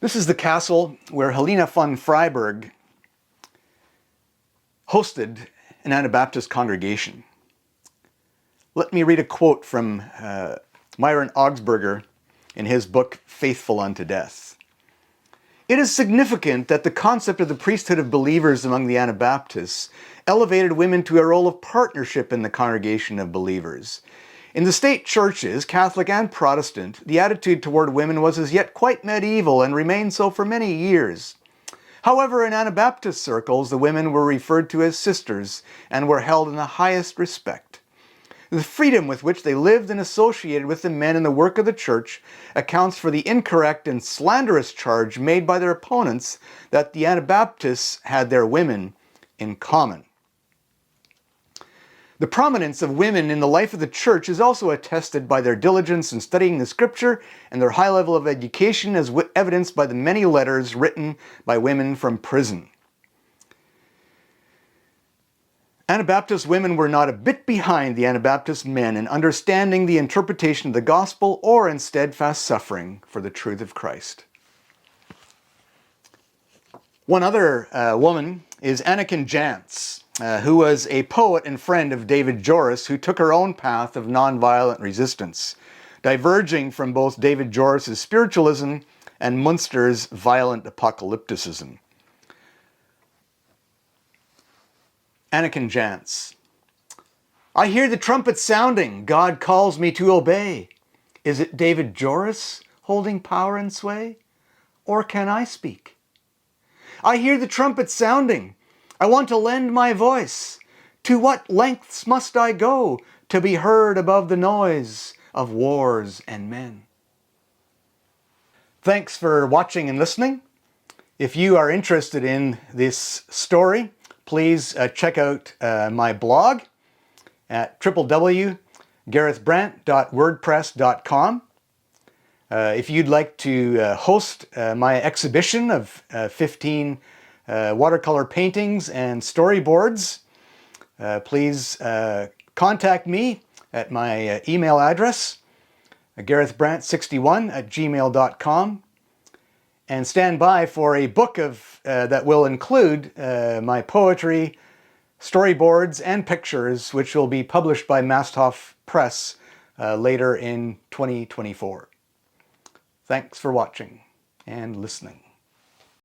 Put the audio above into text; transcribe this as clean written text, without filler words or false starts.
This is the castle where Helena von Freiberg hosted an Anabaptist congregation. Let me read a quote from Myron Augsburger in his book, Faithful Unto Death. It is significant that the concept of the priesthood of believers among the Anabaptists elevated women to a role of partnership in the congregation of believers. In the state churches, Catholic and Protestant, the attitude toward women was as yet quite medieval and remained so for many years. However, in Anabaptist circles, the women were referred to as sisters and were held in the highest respect. The freedom with which they lived and associated with the men in the work of the church accounts for the incorrect and slanderous charge made by their opponents that the Anabaptists had their women in common. The prominence of women in the life of the church is also attested by their diligence in studying the scripture and their high level of education, as evidenced by the many letters written by women from prison. Anabaptist women were not a bit behind the Anabaptist men in understanding the interpretation of the gospel or in steadfast suffering for the truth of Christ. One other woman is Aneken Jans, who was a poet and friend of David Joris, who took her own path of nonviolent resistance, diverging from both David Joris' spiritualism and Munster's violent apocalypticism. Aneken Jans. I hear the trumpet sounding, God calls me to obey. Is it David Joris holding power and sway? Or can I speak? I hear the trumpet sounding, I want to lend my voice. To what lengths must I go to be heard above the noise of wars and men? Thanks for watching and listening. If you are interested in this story, please check out my blog at www.garethbrandt.wordpress.com. If you'd like to host my exhibition of 15 watercolor paintings and storyboards, please contact me at my email address, garethbrandt61@gmail.com, and stand by for a book that will include my poetry, storyboards, and pictures, which will be published by Masthoff Press later in 2024. Thanks for watching and listening.